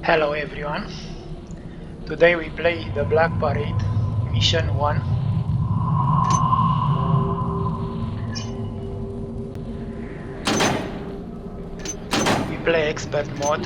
Hello everyone. Today we play the Black Parade, Mission 1. We play expert mode.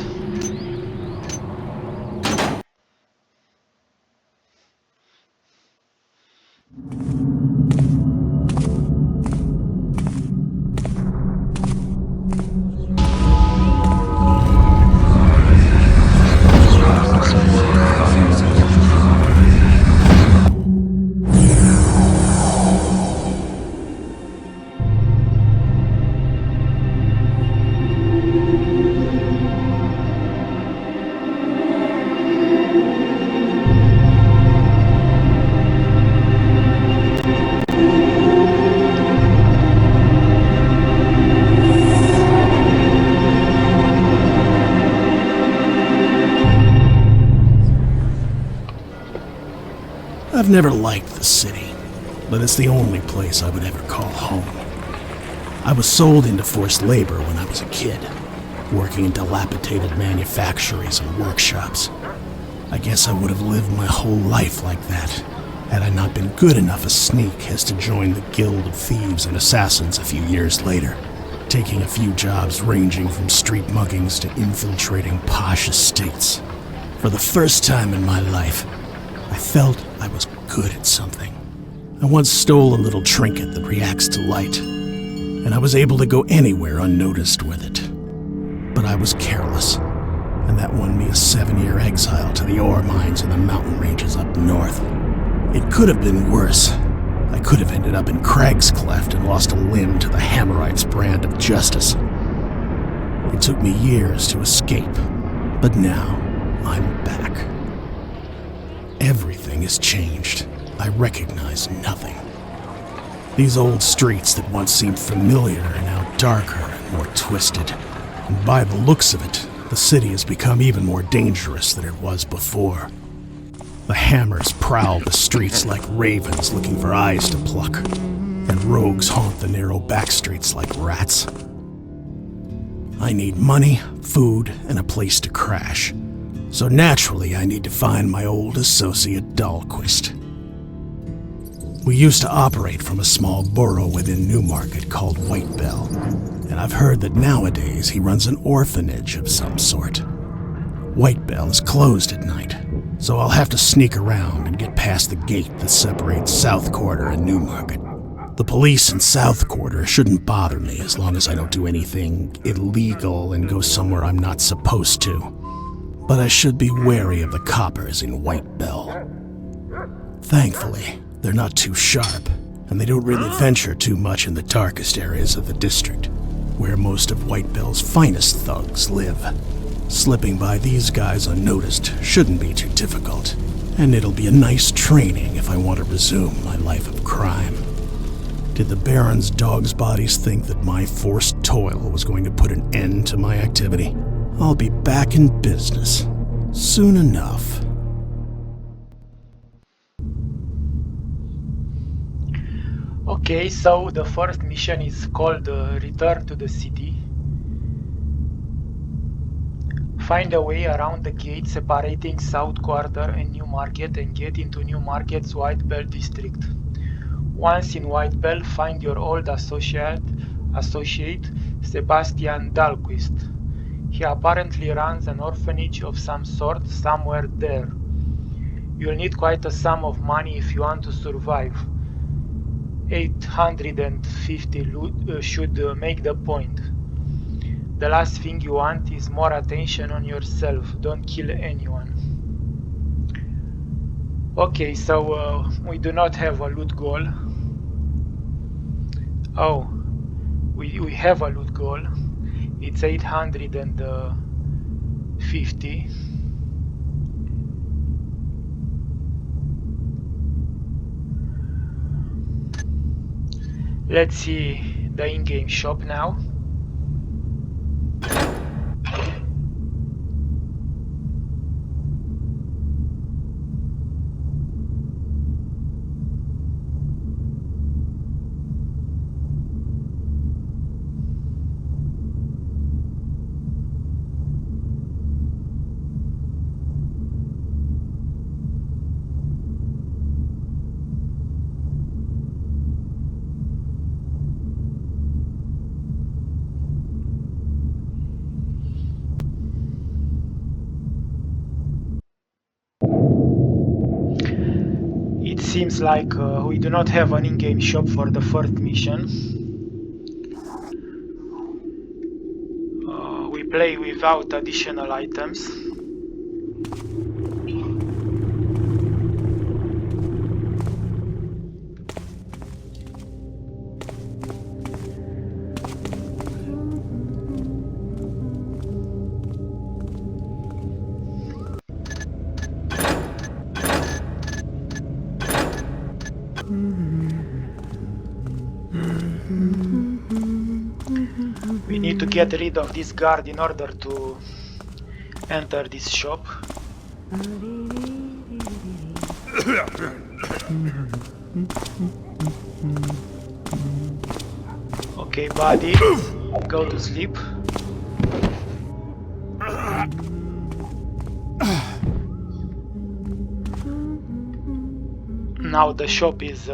I've never liked the city, but it's the only place I would ever call home. I was sold into forced labor when I was a kid, working in dilapidated manufactories and workshops. I guess I would have lived my whole life like that, had I not been good enough a sneak as to join the Guild of Thieves and Assassins a few years later, taking a few jobs ranging from street muggings to infiltrating posh estates. For the first time in my life, I felt I was good at something. I once stole a little trinket that reacts to light, and I was able to go anywhere unnoticed with it. But I was careless, and that won me a 7-year exile to the ore mines in the mountain ranges up north. It could have been worse. I could have ended up in Craig's Cleft and lost a limb to the Hammerites' brand of justice. It took me years to escape, but now I'm back. Everything has changed. I recognize nothing. These old streets that once seemed familiar are now darker and more twisted. And by the looks of it, the city has become even more dangerous than it was before. The hammers prowl the streets like ravens looking for eyes to pluck, and rogues haunt the narrow back streets like rats. I need money, food, and a place to crash. So naturally, I need to find my old associate Dahlquist. We used to operate from a small borough within Newmarket called Whitebell, and I've heard that nowadays he runs an orphanage of some sort. Whitebell is closed at night, so I'll have to sneak around and get past the gate that separates South Quarter and Newmarket. The police in South Quarter shouldn't bother me as long as I don't do anything illegal and go somewhere I'm not supposed to. But I should be wary of the coppers in Whitebell. Thankfully, they're not too sharp, and they don't really venture too much in the darkest areas of the district, where most of Whitebell's finest thugs live. Slipping by these guys unnoticed shouldn't be too difficult, and it'll be a nice training if I want to resume my life of crime. Did the Baron's dog's bodies think that my forced toil was going to put an end to my activity? I'll be back in business soon enough. Okay, so the first mission is called Return to the City. Find a way around the gate separating South Quarter and Newmarket and get into Newmarket's Whitebell district. Once in Whitebell, find your old associate Sebastian Dahlquist. He apparently runs an orphanage of some sort somewhere there. You'll need quite a sum of money if you want to survive. 850 should make the point. The last thing you want is more attention on yourself. Don't kill anyone. Okay, so we do not have a loot goal. Oh, we have a loot goal. It's 850. Let's see the in-game shop now. seems like we do not have an in-game shop for the first mission. We play without additional items. We need to get rid of this guard in order to enter this shop. Okay, buddy, go to sleep. Now the shop is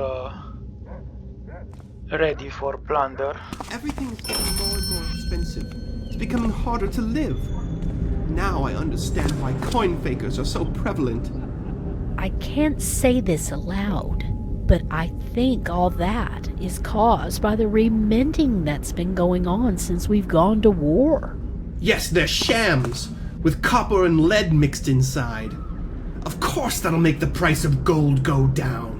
ready for plunder. Everything is getting more and more expensive. It's becoming harder to live. Now I understand why coin fakers are so prevalent. I can't say this aloud, but I think all that is caused by the reminting that's been going on since we've gone to war. Yes, they're shams, with copper and lead mixed inside. Of course that'll make the price of gold go down.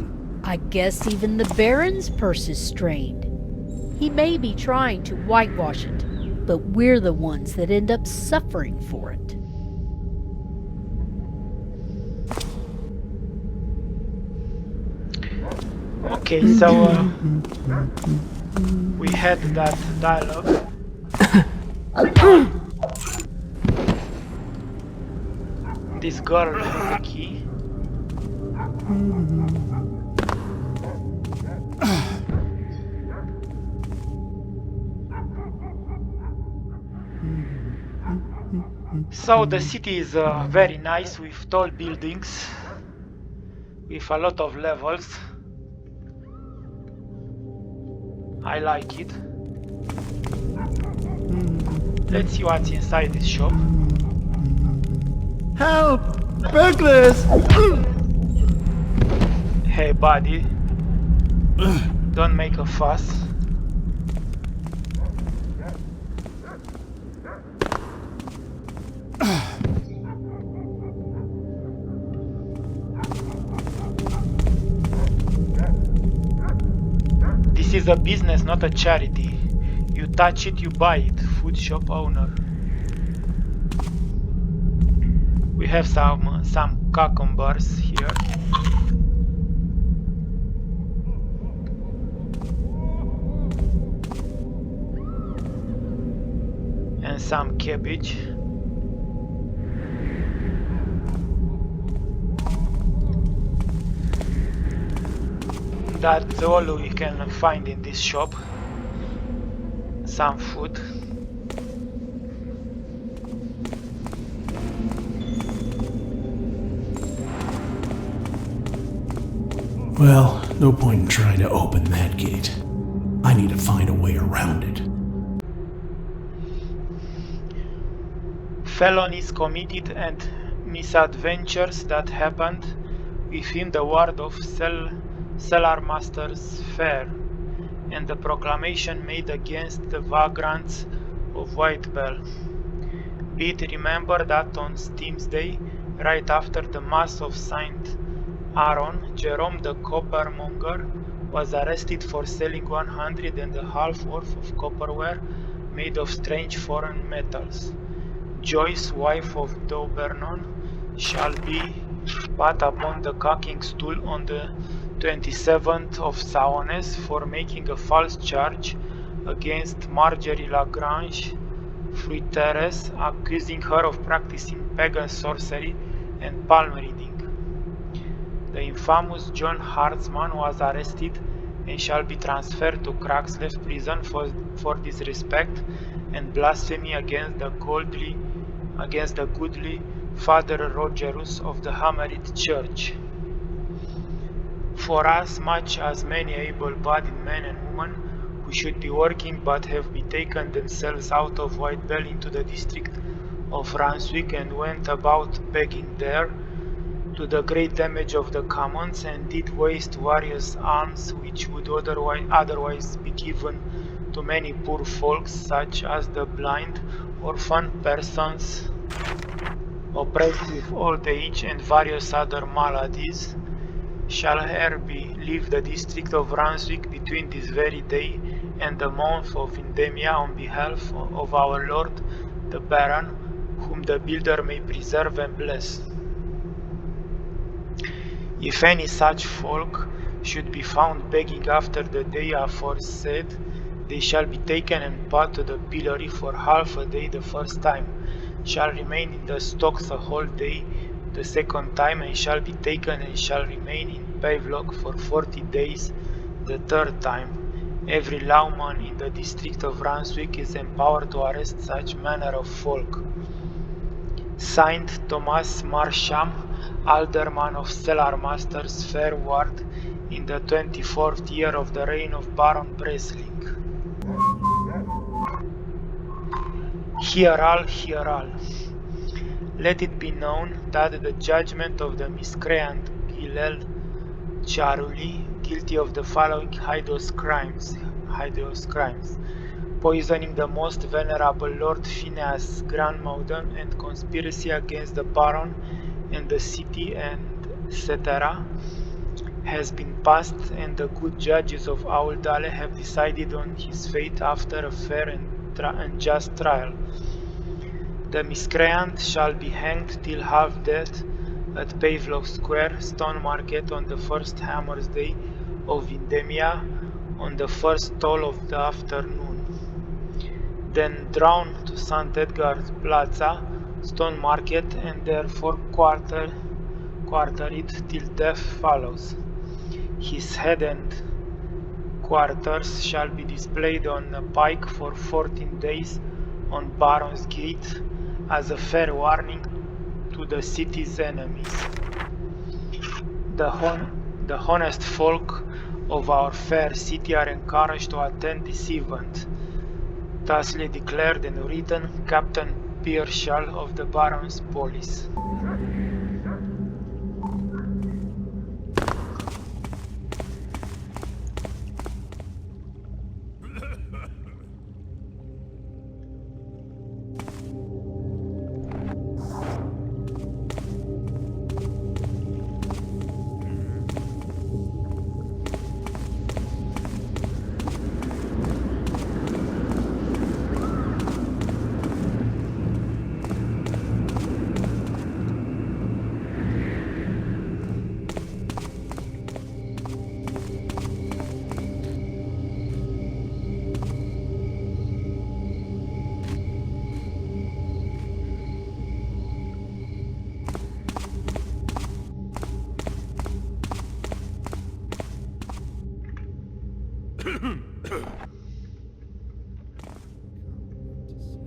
I guess even the Baron's purse is strained. He may be trying to whitewash it, but we're the ones that end up suffering for it. Okay, so we had that dialogue. This girl has a key. So the city is very nice with tall buildings, with a lot of levels. I like it. Let's see what's inside this shop. Help! Burglars! Hey buddy, don't make a fuss. This is a business, not a charity. You touch it, you buy it. Food shop owner. We have some cucumbers here. And some cabbage. That's all we can find in this shop. Some food. Well, no point in trying to open that gate. I need to find a way around it. Felonies committed and misadventures that happened within the ward of Cellarmaster's Fair, and the proclamation made against the vagrants of Whitebell. Be it remembered that on Steam's Day, right after the Mass of Saint Aaron, Jerome the coppermonger was arrested for selling 100.5 worth of copperware made of strange foreign metals. Joyce, wife of D'Aubernon, shall be put upon the cucking stool on the 27th of Saones for making a false charge against Marjorie Lagrange Fruiteres, accusing her of practicing pagan sorcery and palm reading. The infamous John Hartzman was arrested and shall be transferred to Cragsleff prison for disrespect and blasphemy against the goodly Father Rogerus of the Hammered Church. For as much as many able-bodied men and women who should be working but have betaken themselves out of Whitebell into the district of Ranswick and went about begging there, to the great damage of the commons and did waste various alms which would otherwise be given to many poor folks, such as the blind, orphan persons, oppressed with old age and various other maladies, shall here leave the district of Brunswick between this very day and the month of Endemia on behalf of our Lord the Baron, whom the builder may preserve and bless. If any such folk should be found begging after the day aforesaid, they shall be taken and put to the pillory for half a day the first time, shall remain in the stocks a whole day the second time, and shall be taken and shall remain in Pavlok for 40 days the third time. Every lawman in the district of Brunswick is empowered to arrest such manner of folk. Signed, Thomas Marsham, Alderman of Cellarmasters, Fair Ward, in the 24th year of the reign of Baron Bresling. Hear all. Let it be known that the judgment of the miscreant Gilel Charuli, guilty of the following hideous crimes: poisoning the most venerable Lord Phineas Grandmouldon and conspiracy against the Baron and the city, and etc., has been passed, and the good judges of Auldale have decided on his fate after a fair and just trial. The miscreant shall be hanged till half dead at Pavlov Square, Stone Market, on the first Hammer's Day of Endemia, on the first toll of the afternoon. Then drawn to St. Edgar's Plaza, Stone Market, and therefore quartered till death follows. His head and quarters shall be displayed on a pike for 14 days on Baron's Gate as a fair warning to the city's enemies. The honest folk of our fair city are encouraged to attend this event. Thusly declared and written, Captain Piershall of the Baron's Police.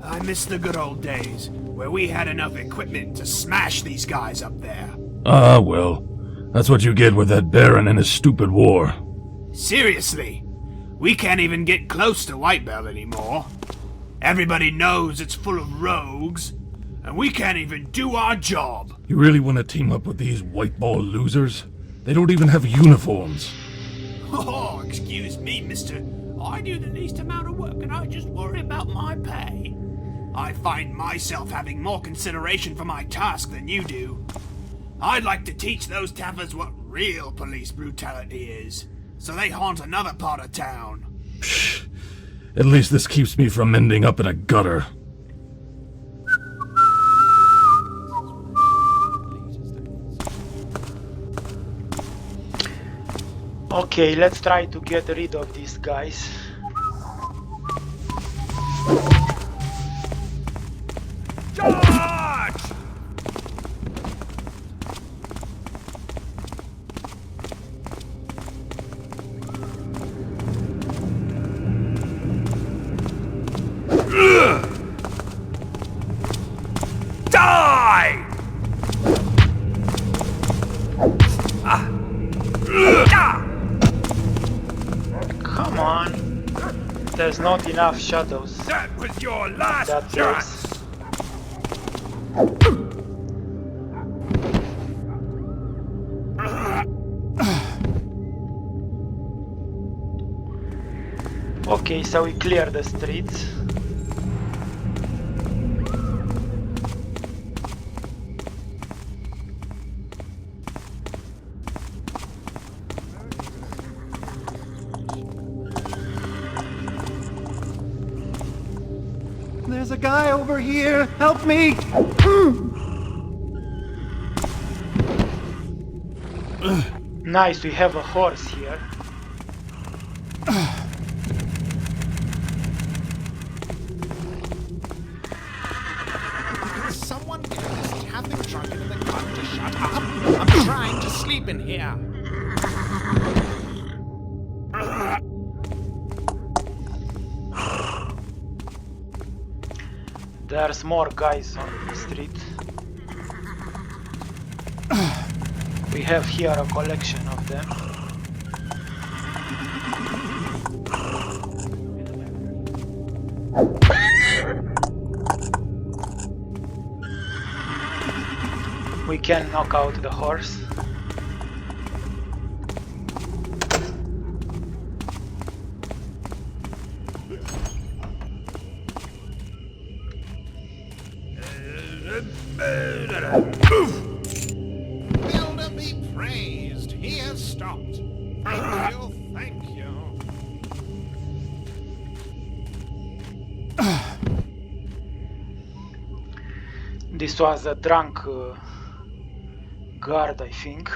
I miss the good old days, where we had enough equipment to smash these guys up there. Ah, well, that's what you get with that Baron and his stupid war. Seriously, we can't even get close to Whitebell anymore. Everybody knows it's full of rogues, and we can't even do our job. You really want to team up with these whiteball losers? They don't even have uniforms. Oh, excuse me, mister. I do the least amount of work and I just worry about my pay. I find myself having more consideration for my task than you do. I'd like to teach those taffers what real police brutality is, so they haunt another part of town. Psh, at least this keeps me from ending up in a gutter. Okay, let's try to get rid of these guys. Charge! Die! Come on. There's not enough shadows. That was your last That chance! works. Okay, so we clear the streets. There's a guy over here! Help me! Nice, we have a horse here. Someone get this tapping drunken in the gun to shut up. I'm trying to sleep in here. There's more guys on the street. We have here a collection of them. We can knock out the horse. Builder be praised. He has stopped. Thank you, thank you. This was a drunk guard, I think.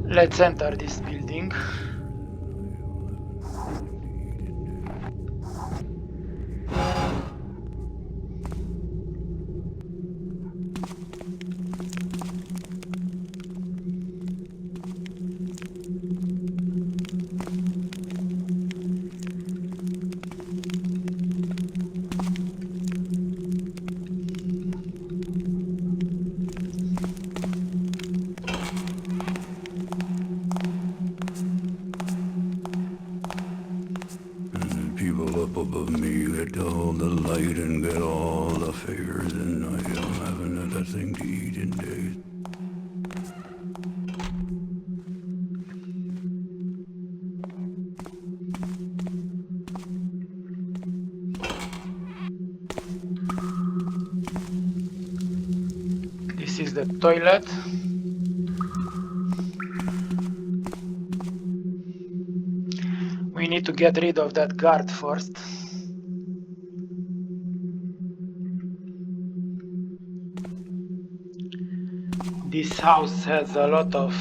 Let's enter this building. People up above me get all the light and get all the favors, and I haven't had a thing to eat in days. This is the toilet. We need to get rid of that guard first. This house has a lot of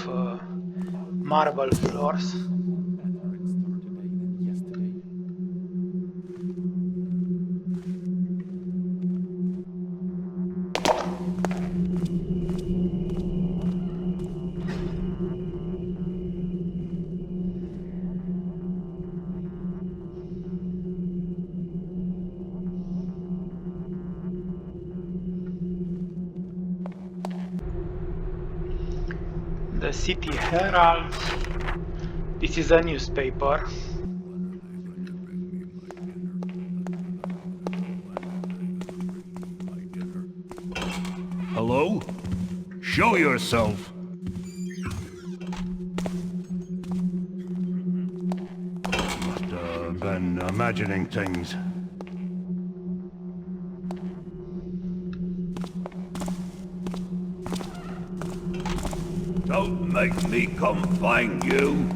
marble floors. The City Herald. This is a newspaper. Hello? Show yourself! Must have been imagining things. Don't make me come find you!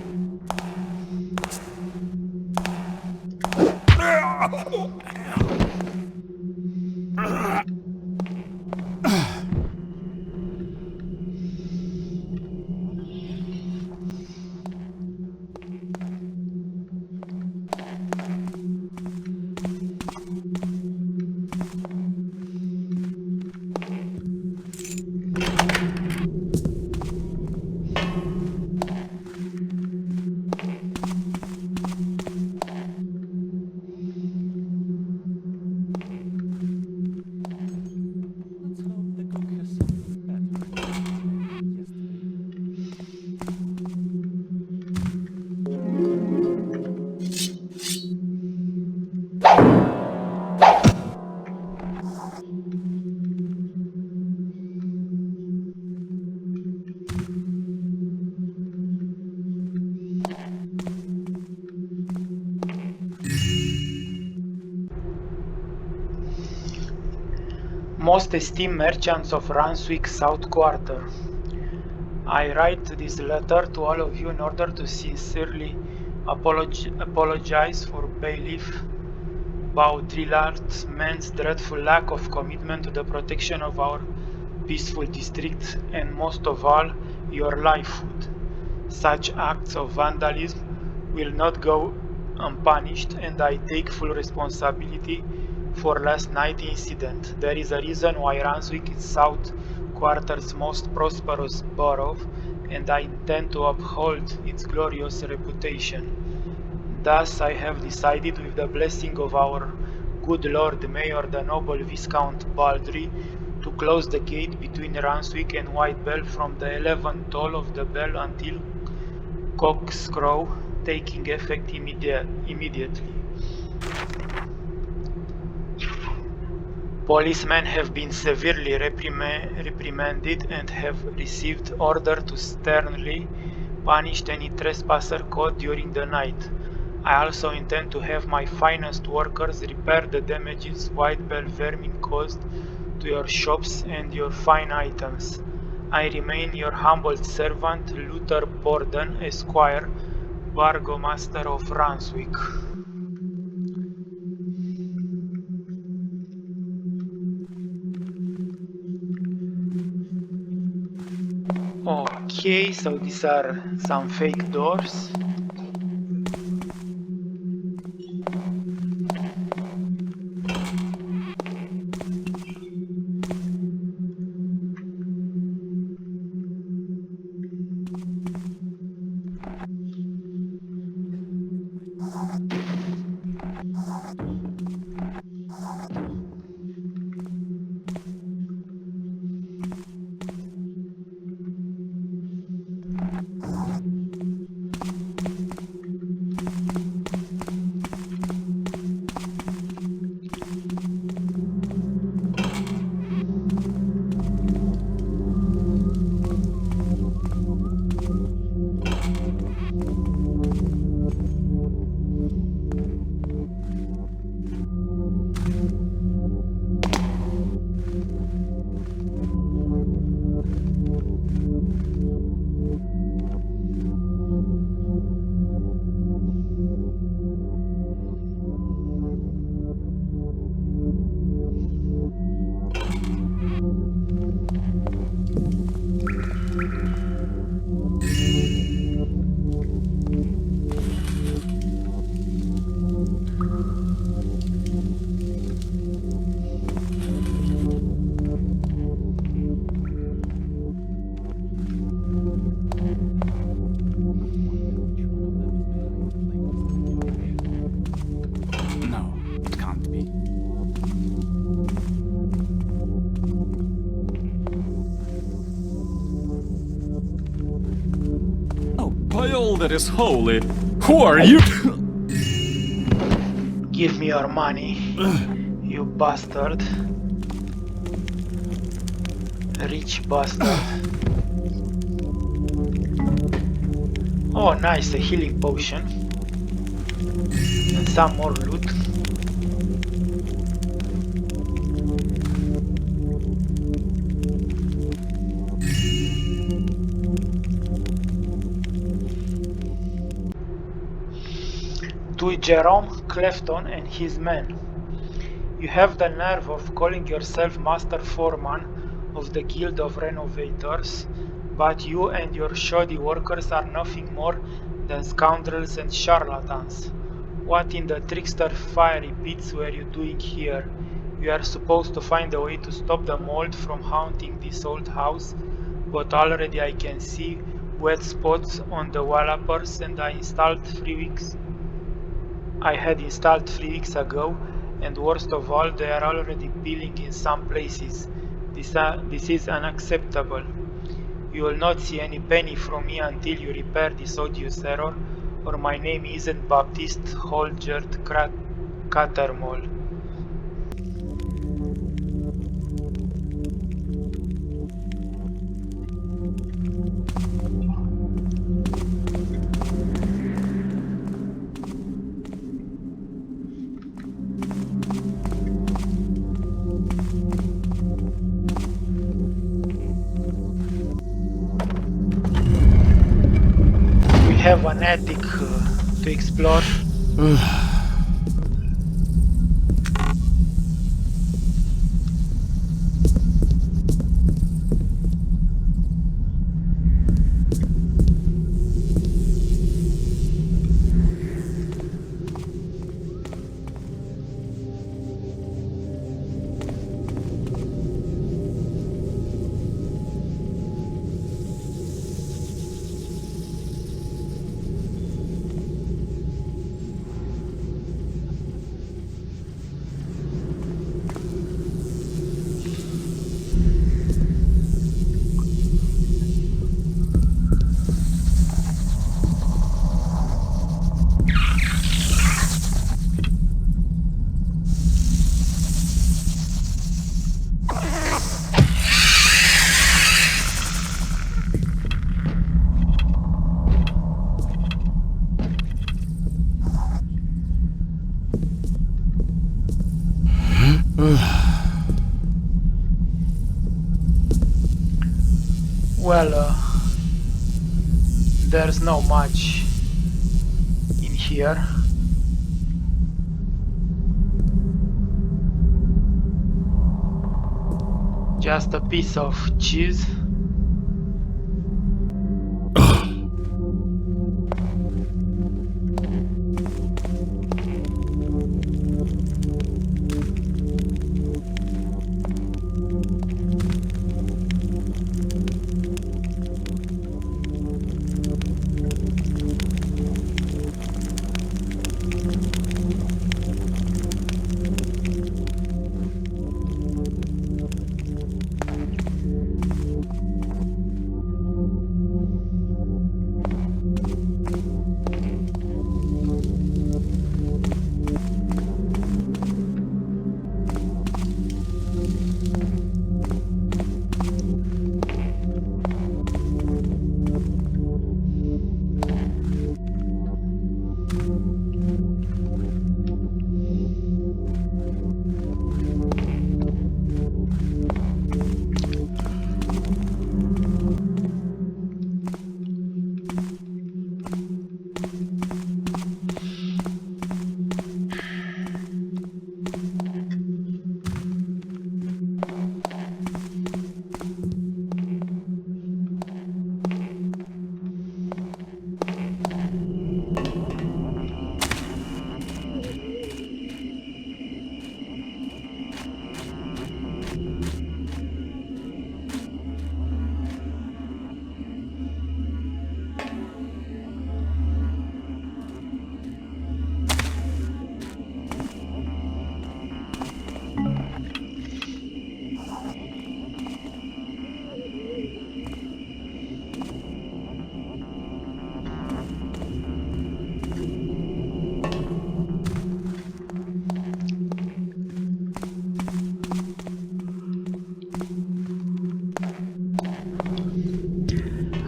Most esteemed merchants of Ranswick South Quarter, I write this letter to all of you in order to sincerely apologize for Bailiff Baudrillard's man's dreadful lack of commitment to the protection of our peaceful district and most of all, your livelihood. Such acts of vandalism will not go unpunished, and I take full responsibility for last night's incident. There is a reason why Ranswick is South Quarter's most prosperous borough, and I intend to uphold its glorious reputation. Thus I have decided, with the blessing of our good Lord Mayor, the noble Viscount Baldry, to close the gate between Ranswick and Whitebell from the 11th toll of the bell until cock's crow, taking effect immediately. Policemen have been severely reprimanded and have received order to sternly punish any trespasser caught during the night. I also intend to have my finest workers repair the damages Whitebell vermin caused to your shops and your fine items. I remain your humble servant, Luther Borden, Esquire, Burgomaster of Ranswick. Okay, so these are some fake doors. No, it can't be. Oh, by all that is holy, who are you? Give me your money, you bastard. Rich bastard. Oh, nice, a healing potion. And some more loot. To Jerome Clefton and his men. You have the nerve of calling yourself Master Foreman of the Guild of Renovators, but you and your shoddy workers are nothing more than scoundrels and charlatans. What in the trickster fiery pits were you doing here? You are supposed to find a way to stop the mold from haunting this old house, but already I can see wet spots on the wallpapers, and I had installed 3 weeks ago, and worst of all, they are already peeling in some places. This is unacceptable. You will not see any penny from me until you repair this odious error, or my name isn't Baptiste Holgert Cattermole. have an attic to explore. Well, there's not much in here. Just a piece of cheese.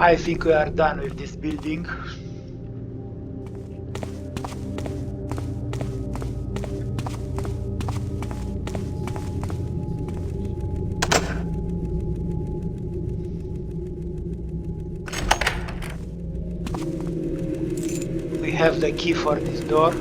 I think we are done with this building. We have the key for this door.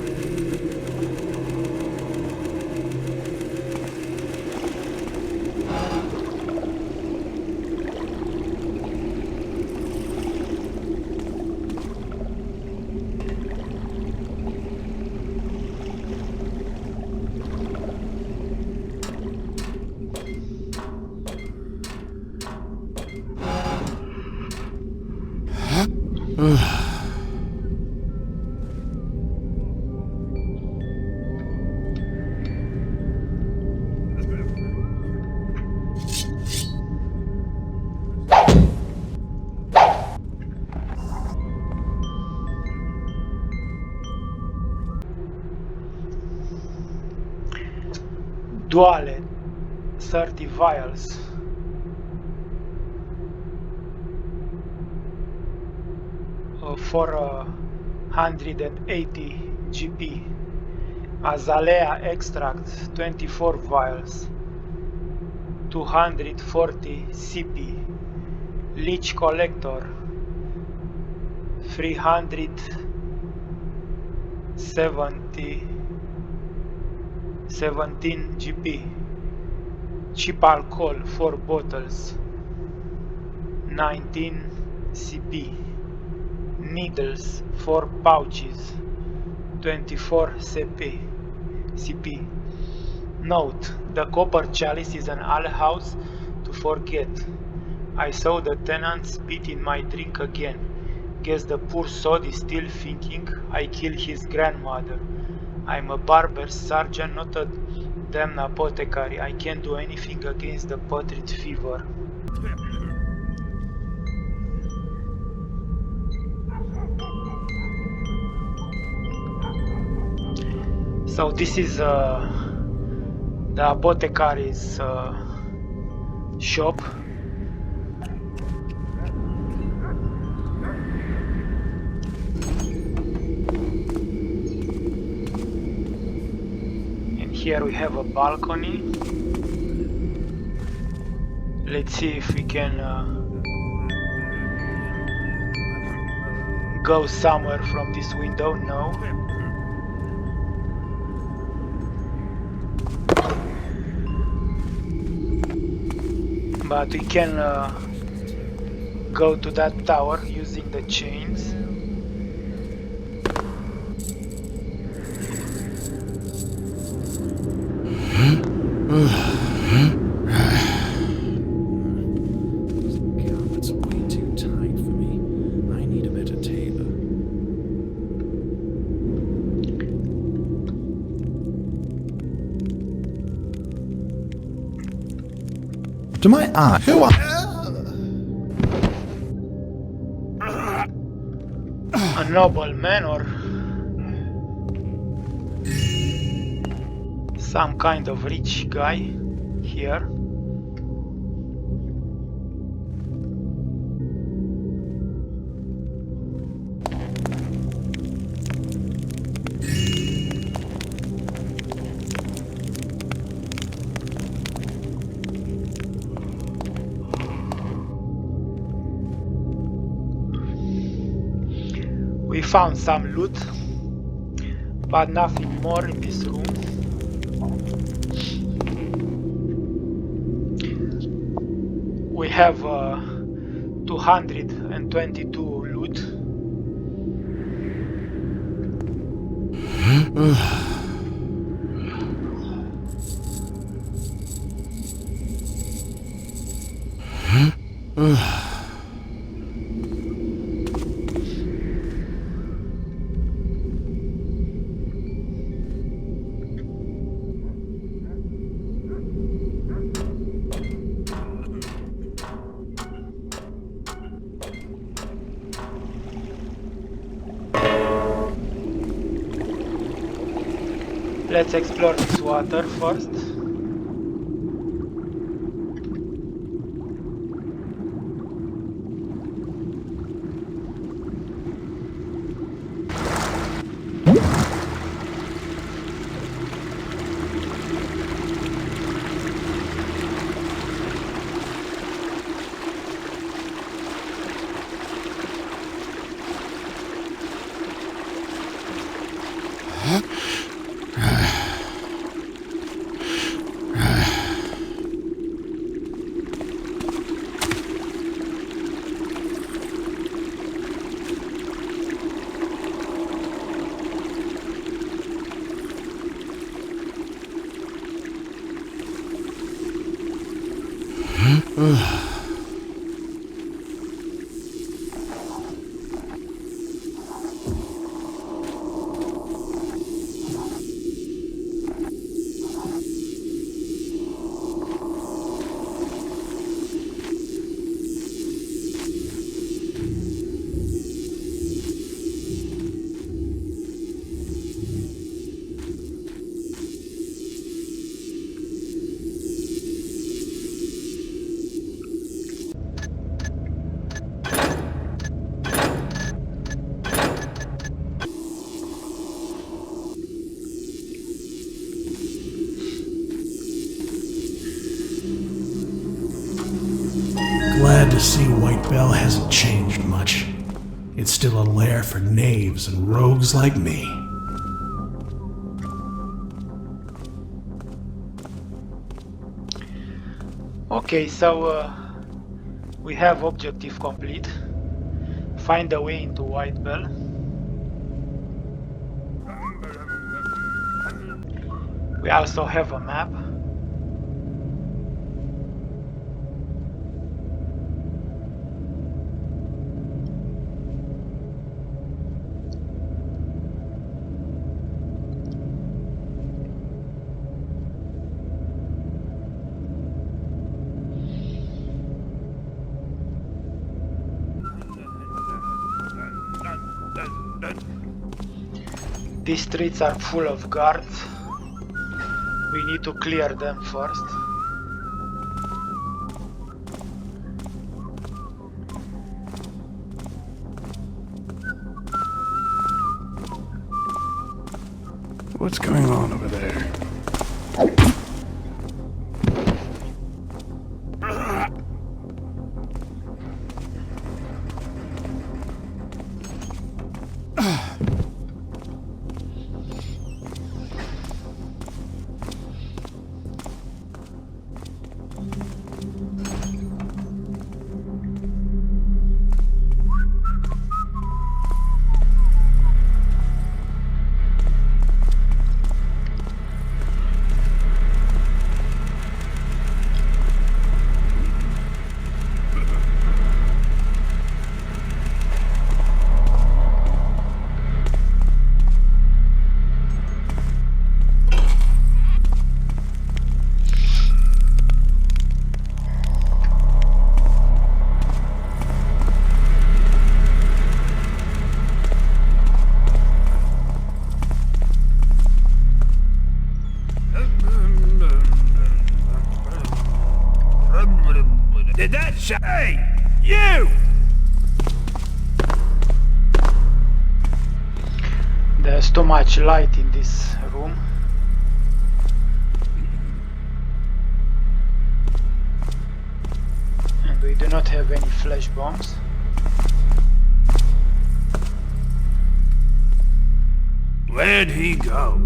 Duale, 30 vials. For 180 GP. Azalea extract, 24 vials. 240 CP. Leech collector, 317 GP. Cheap alcohol, 4 bottles, 19 CP. Needles, 4 pouches, 24 CP. Note: the copper chalice is an alhouse to forget. I saw the tenant spit in my drink again. Guess the poor sod is still thinking I killed his grandmother. I'm a barber sergeant, not a damn apothecary. I can't do anything against the putrid fever. So this is the apothecary's shop. And here we have a balcony. Let's see if we can go somewhere from this window. No. But we can go to that tower using the chains. That's way too tight for me. I need a better tailor. To my eye, who are... A nobleman or some kind of rich guy here. We found some loot, but nothing more in this room. We have 222 loot. Let's explore this water first. Glad to see White Bell hasn't changed much. it's still a lair for knaves and rogues like me. Okay, so we have objective complete. Find a way into White Bell. We also have a map. These streets are full of guards. We need to clear them first. What's going on over there? Did that Hey! You! There's too much light in this room. And we do not have any flash bombs. Where'd he go?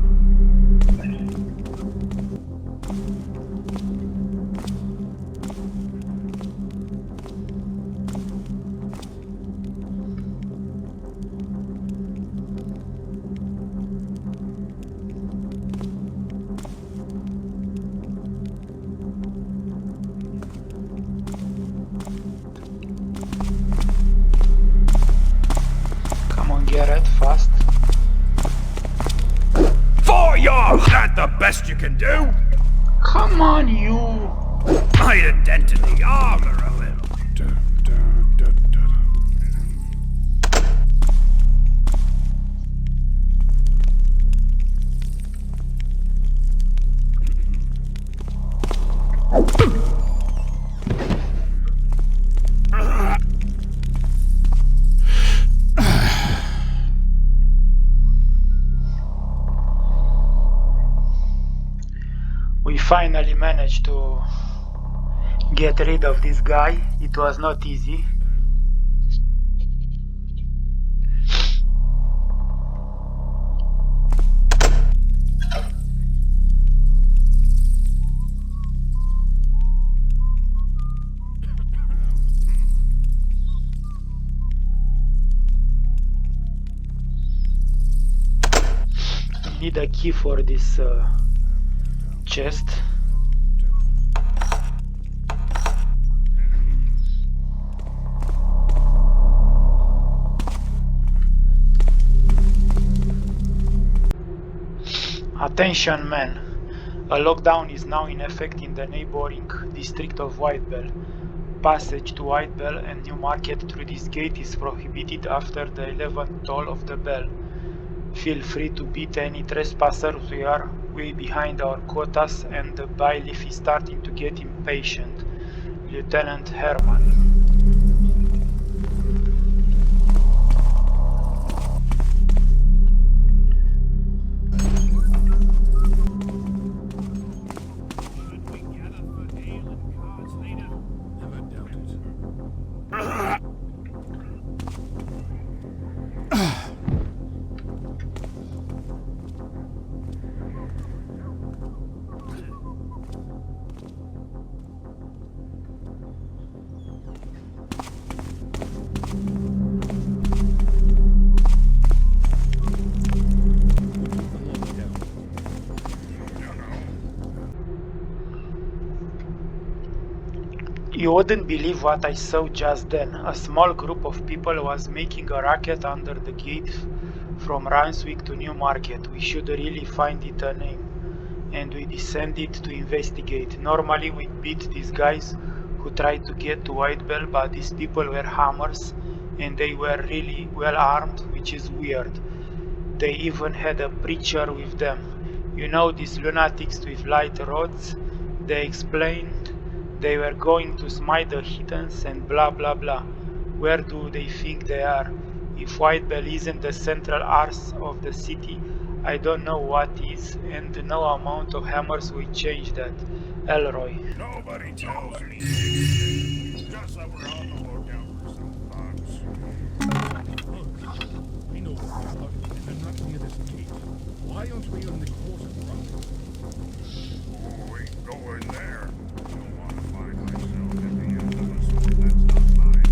Get fast. Feuillade! Is that the best you can do? Come on, you! Might have dented the armor a little. We finally managed to get rid of this guy. It was not easy. We need a key for this chest. Attention men, a lockdown is now in effect in the neighboring district of Whitebell. Passage to Whitebell and New Market through this gate is prohibited after the 11th toll of the bell. Feel free to beat any trespassers. We are way behind our quotas and the bailiff is starting to get impatient. Lieutenant Herman. You wouldn't believe what I saw just then. A small group of people was making a racket under the gate from Ranswick to Newmarket. We should really find it a name. And we descended to investigate. Normally we'd beat these guys who tried to get to Whitebell, but these people were hammers and they were really well armed, which is weird. They even had a preacher with them. You know, these lunatics with light rods? They explained they were going to smite the heathens and blah blah blah. Where do they think they are? If Whitebell isn't the central arse of the city, I don't know what is, and no amount of hammers will change that. Elroy. Nobody tells me anything. Just that we're on the lookout for some thugs. We know where we are, and they're not near this gate. Why aren't we on the course of run? Oh, we go in there. I don't want to find myself at the end of a sword that's not mine.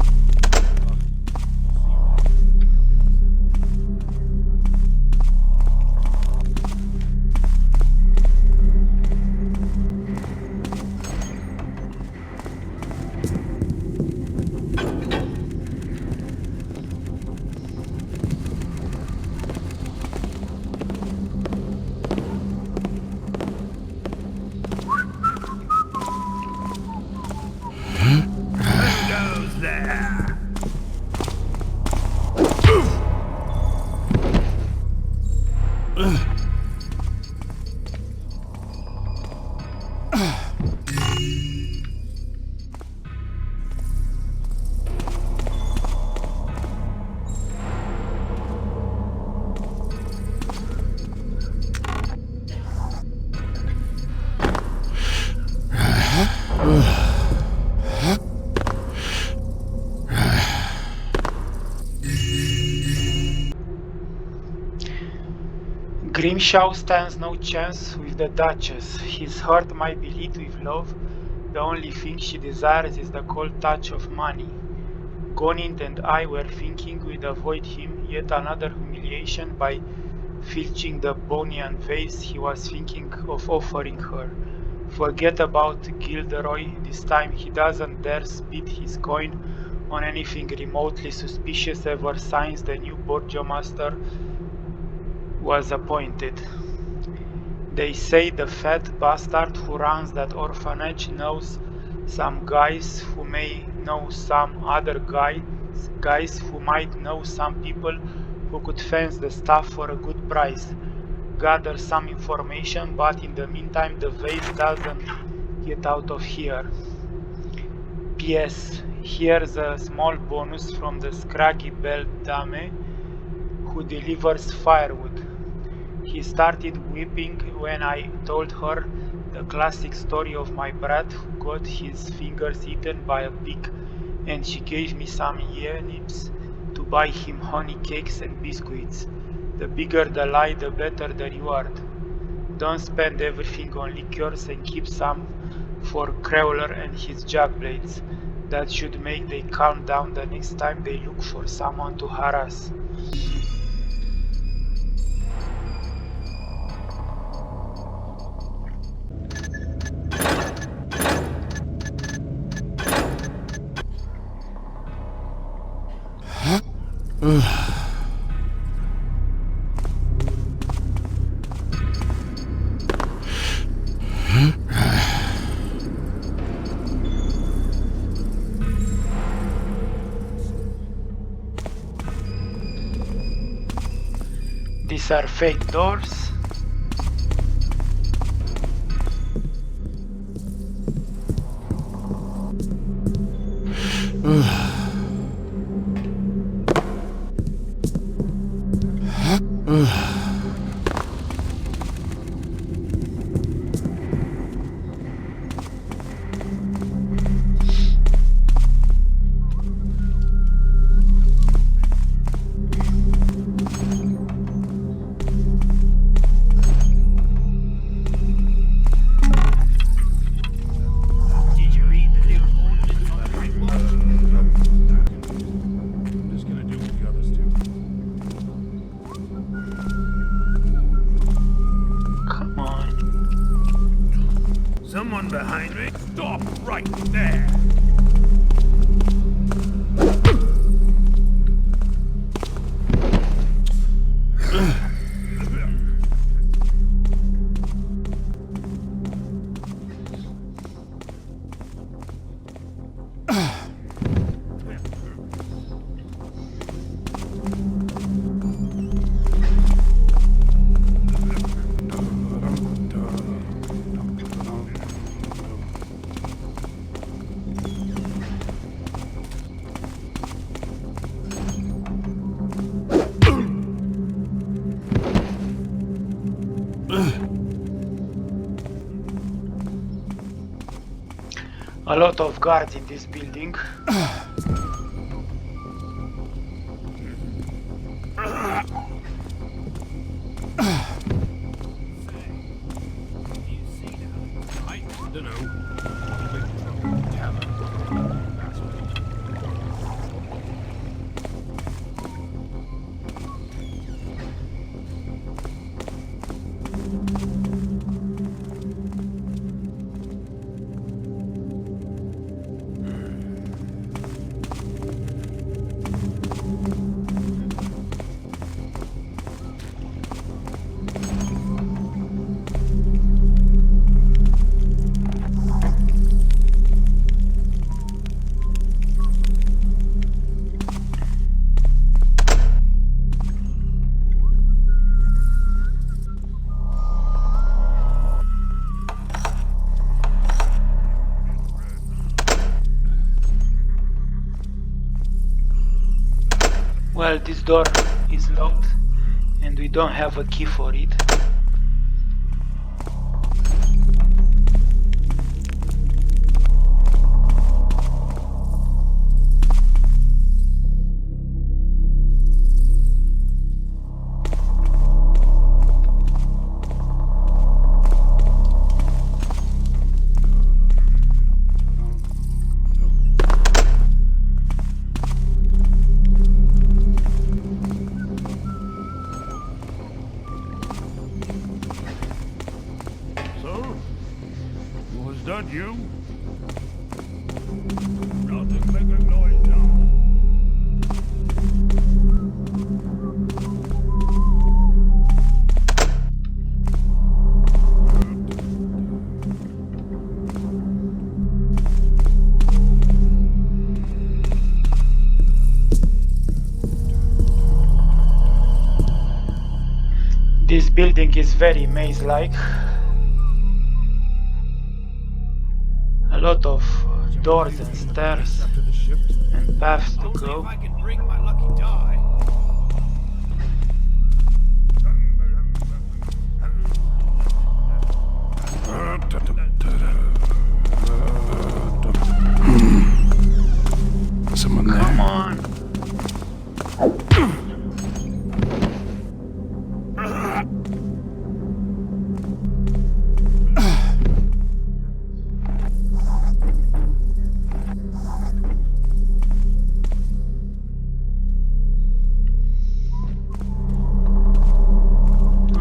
Grimshaw stands no chance with the Duchess. His heart might be lit with love. The only thing she desires is the cold touch of money. Gonint and I were thinking we'd avoid him yet another humiliation by filching the Bonian vase he was thinking of offering her. Forget about Gilderoy. This time he doesn't dare spit his coin on anything remotely suspicious ever since the new burgomaster was appointed. They say the fat bastard who runs that orphanage knows some guys who may know some other guys who might know some people who could fence the stuff for a good price. Gather some information, but in the meantime the vase doesn't get out of here. P.S. Here's a small bonus from the scraggy bell dame who delivers firewood. He started weeping when I told her the classic story of my brat who got his fingers eaten by a pig, and she gave me some yenips to buy him honey cakes and biscuits. The bigger the lie, the better the reward. Don't spend everything on liquors and keep some for Crowler and his jackblades. That should make they calm down the next time they look for someone to harass. These are fake doors. Someone behind me? Stop right there! A lot of guards in this building. I don't know. Tavern. That's what. Well, this door is locked and we don't have a key for it. So? Was that you? Nothing making noise now. This building is very maze-like. A lot of doors and stairs After the shift. and paths to Only if go. I can bring my lucky die. Someone there. Come on.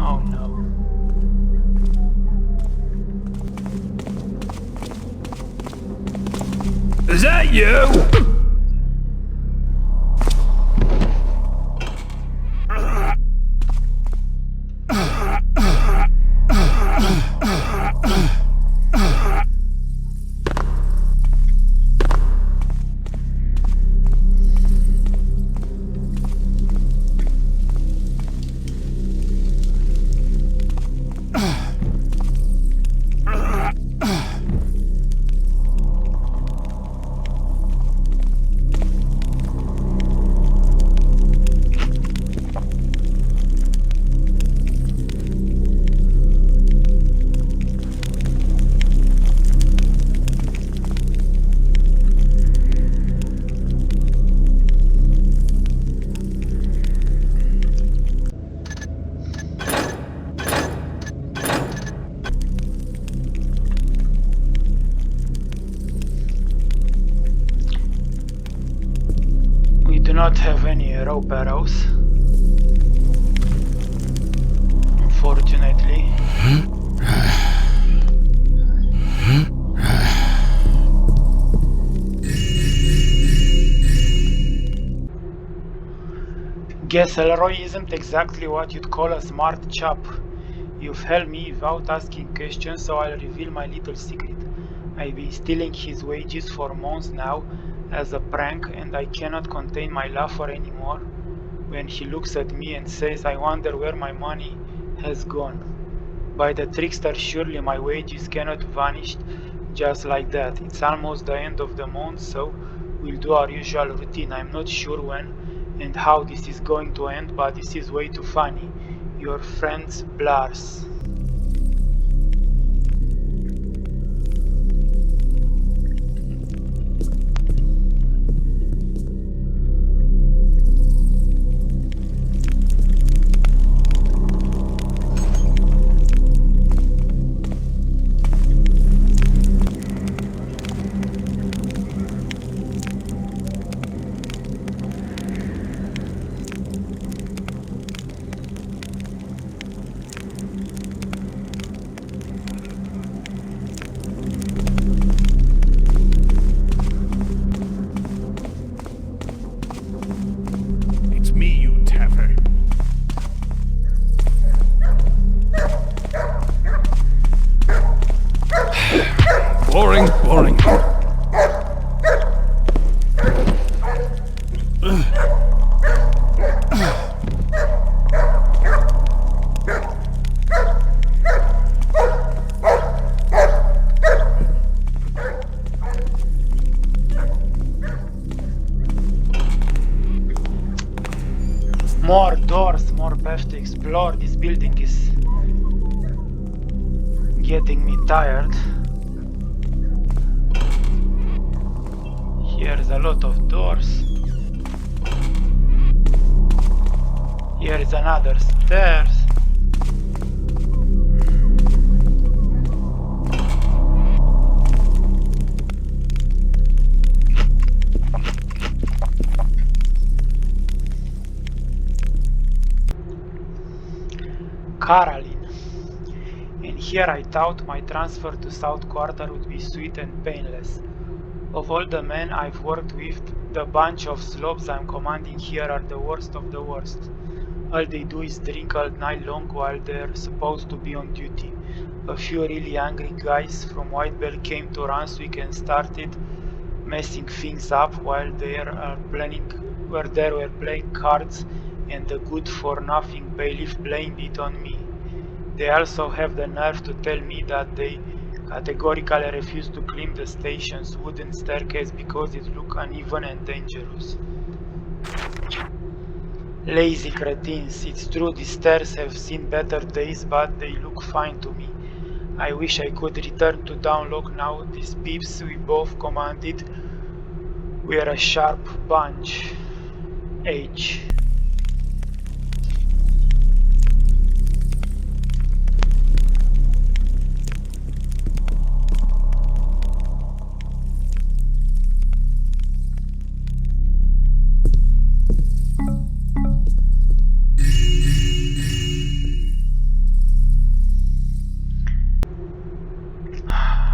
Oh no. Is that you? We do not have any rope arrows, unfortunately. Guess Elroy isn't exactly what you'd call a smart chap. You've held me without asking questions, so I'll reveal my little secret. I've been stealing his wages for months now as a prank, and I cannot contain my laughter anymore when he looks at me and says, "I wonder where my money has gone." By the trickster, surely my wages cannot vanish just like that. It's almost the end of the month, so we'll do our usual routine. I'm not sure when and how this is going to end, but this is way too funny. Your friend's Blars. More doors, more path to explore. This building is getting me tired. Here's a lot of doors. Here is another stairs. Caroline. And here I thought my transfer to South Quarter would be sweet and painless. Of all the men I've worked with, the bunch of slobs I'm commanding here are the worst of the worst. All they do is drink all night long while they're supposed to be on duty. A few really angry guys from White Bell came to Ranswick and started messing things up while they were playing cards, and the good-for-nothing bailiff blamed it on me. They also have the nerve to tell me that they categorically refuse to climb the station's wooden staircase because it looks uneven and dangerous. Lazy cretins. It's true these stairs have seen better days, but they look fine to me. I wish I could return to Downlock now. These peeps we both commanded were a sharp bunch. H.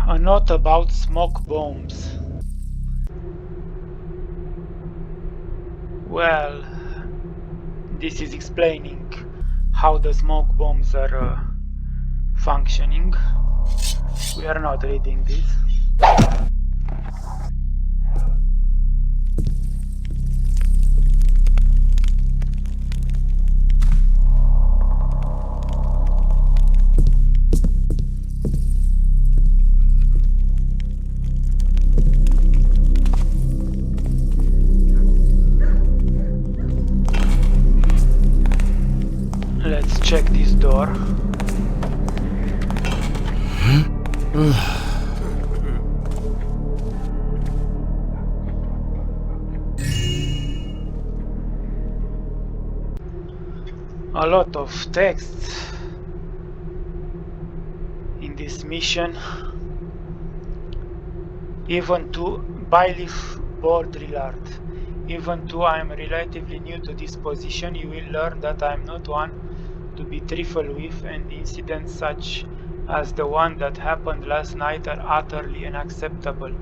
A note about smoke bombs. Well, this is explaining how the smoke bombs are functioning. We are not reading this. Let's check this door. A lot of text in this mission. Even to Bailiff Baudrillard. Even though I am relatively new to this position, you will learn that I am not one to be trifled with, and incidents such as the one that happened last night are utterly unacceptable.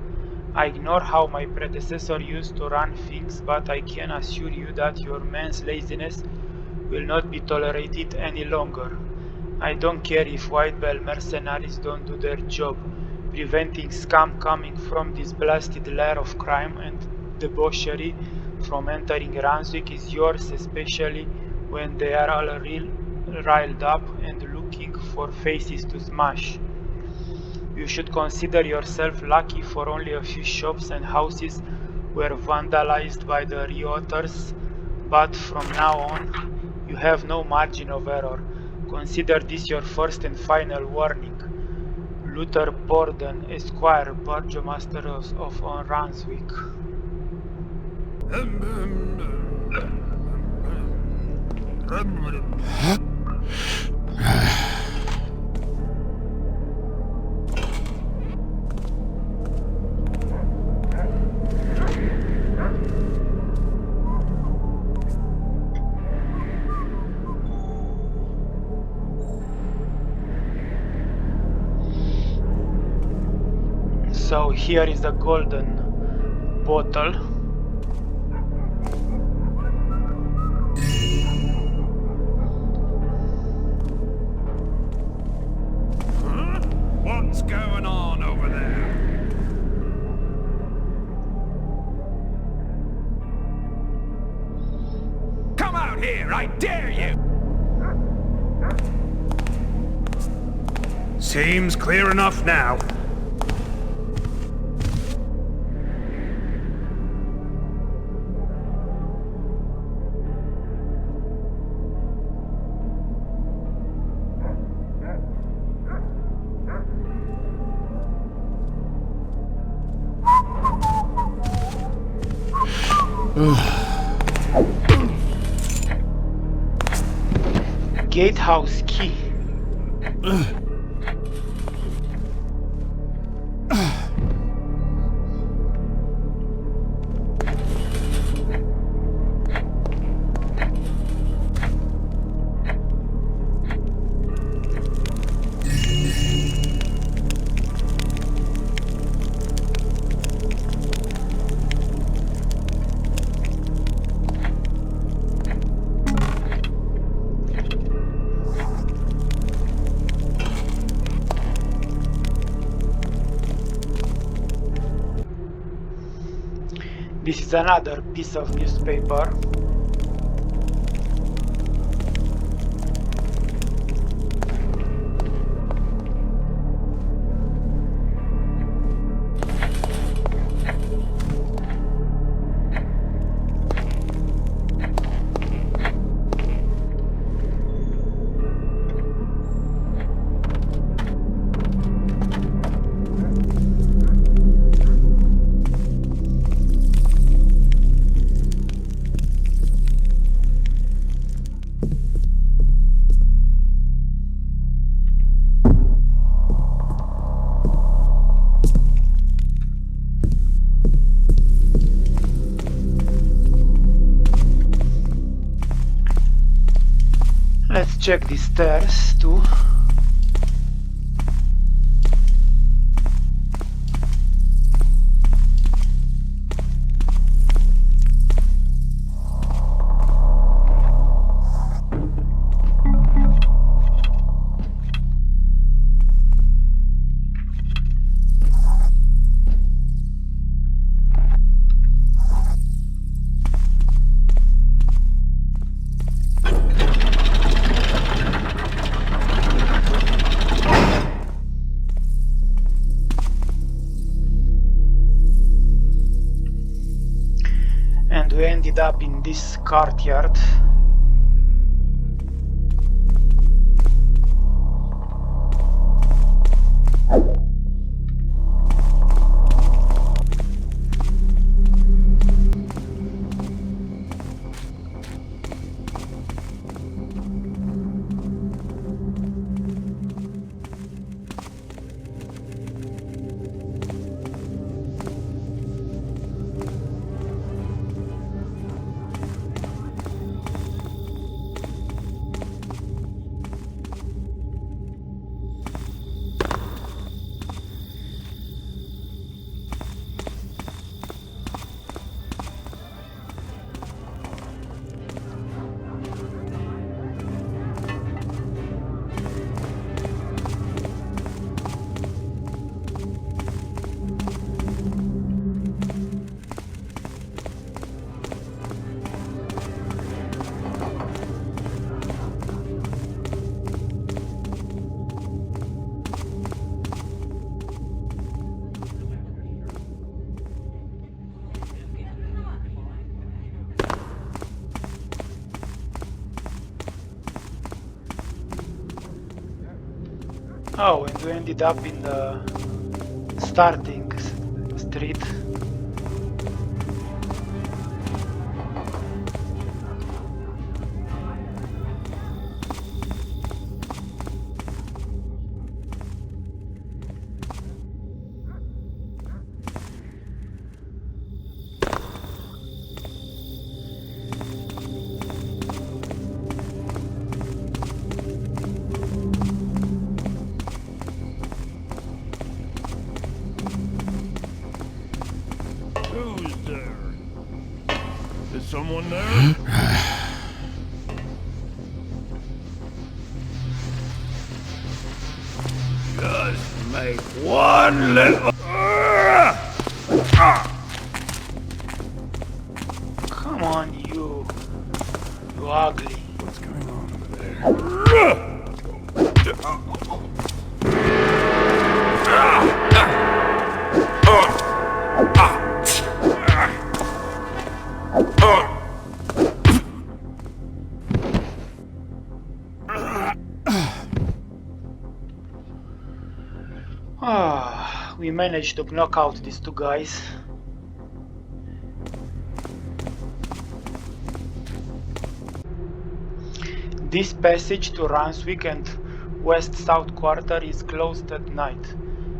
I ignore how my predecessor used to run things, but I can assure you that your man's laziness will not be tolerated any longer. I don't care if White Bell mercenaries don't do their job. Preventing scum coming from this blasted lair of crime and debauchery from entering Ranswick is yours, especially when they are all riled up and looking for faces to smash. You should consider yourself lucky, for only a few shops and houses were vandalized by the rioters, but from now on you have no margin of error. Consider this your first and final warning. Luther Borden, Esquire, Burgomaster of Ranswick. So here is the golden bottle. Huh? What's going on over there? Come out here, I dare you! Seems clear enough now. Gatehouse key. This is another piece of newspaper. Let's check the stairs too. And we ended up in this courtyard. Oh, and we ended up in the starting street. Who's there? Is someone there? Just make one little... Come on, you ugly. What's going on over there? We managed to knock out these two guys. This passage to Ranswick and West-South Quarter is closed at night.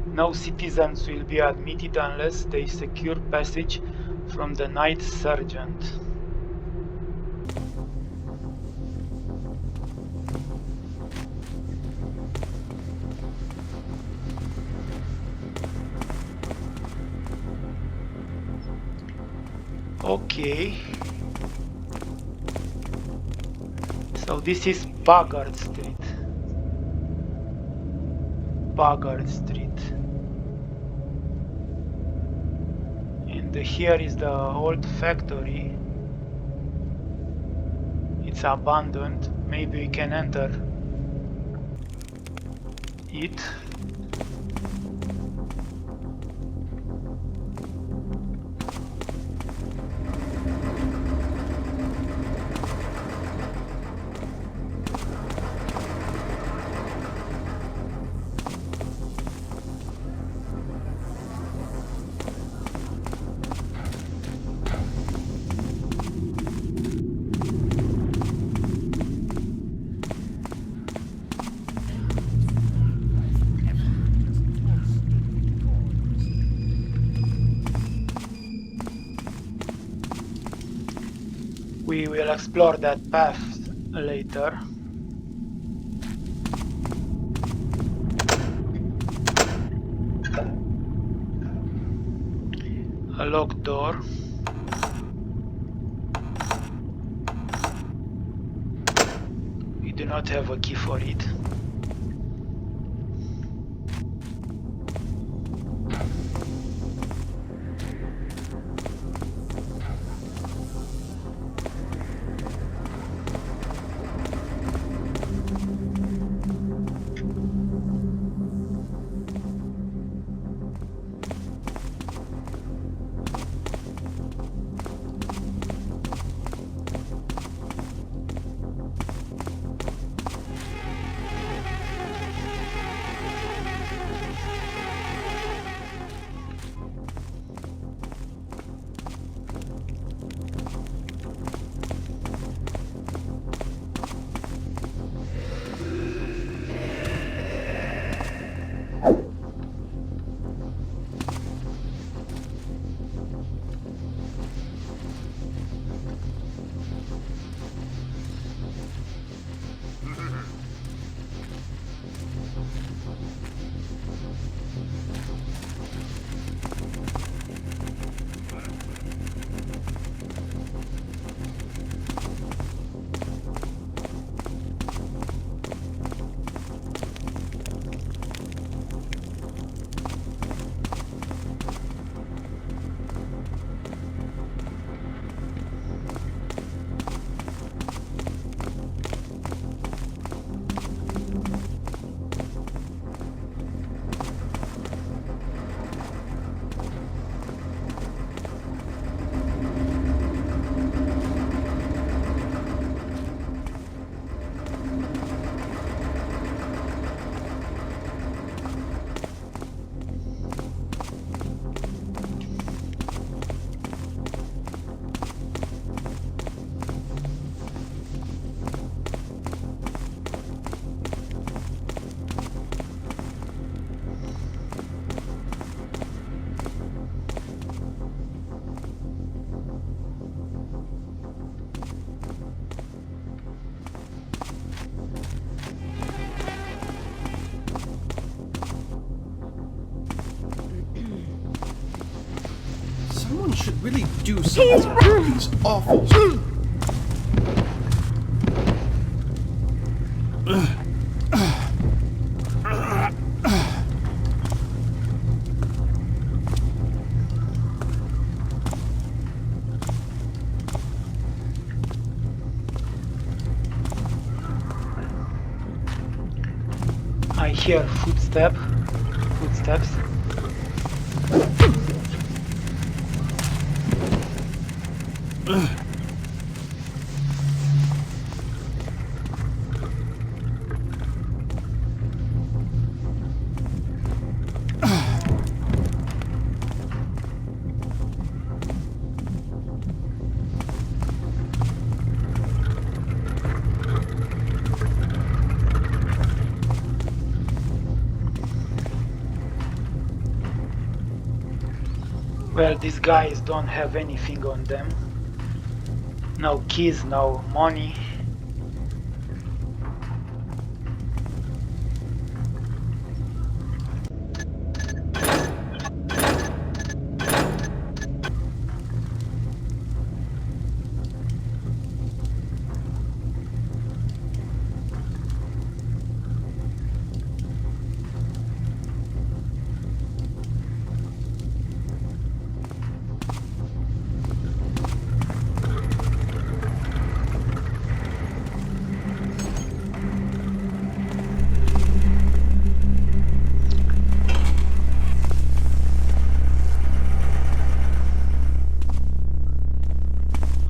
No citizens will be admitted unless they secure passage from the night sergeant. Okay. So this is Bogart Street. Bogart Street. And here is the old factory. It's abandoned. Maybe we can enter it. We will explore that path later. A locked door. We do not have a key for it. Someone should really do something about these awful. I hear footsteps. Well, these guys don't have anything on them. No keys, no money.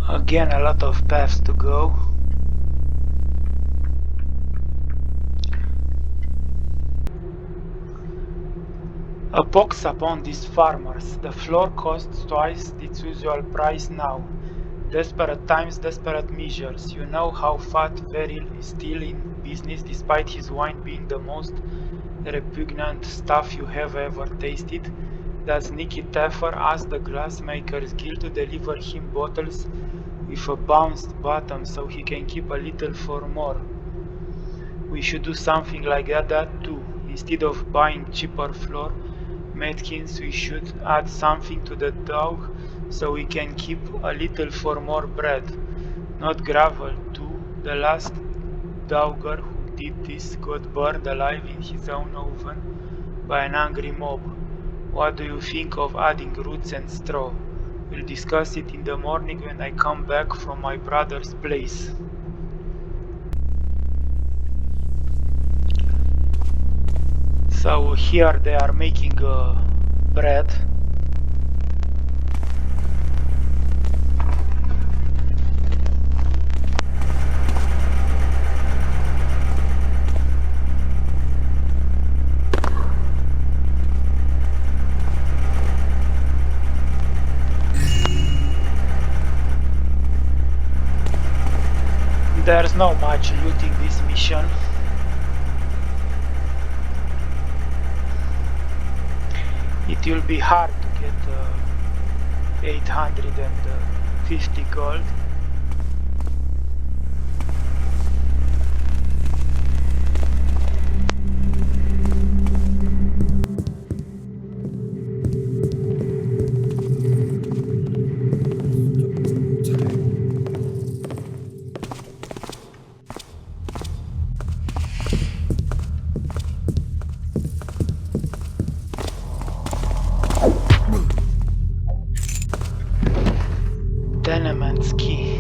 Again, a lot of paths to go. A pox upon these farmers. The floor costs twice its usual price now. Desperate times, desperate measures. You know how Fat Veril is still in business despite his wine being the most repugnant stuff you have ever tasted? Does Nicky Taffer ask the Glassmakers Guild to deliver him bottles with a bounced bottom so he can keep a little for more? We should do something like that too. Instead of buying cheaper flour, Matkins, we should add something to the dough so we can keep a little for more bread. Not gravel too. The last dougher who did this got burned alive in his own oven by an angry mob. What do you think of adding roots and straw? We'll discuss it in the morning when I come back from my brother's place. So here they are making bread. There's not much looting this mission. It will be hard to get 850 gold. Tenement's key.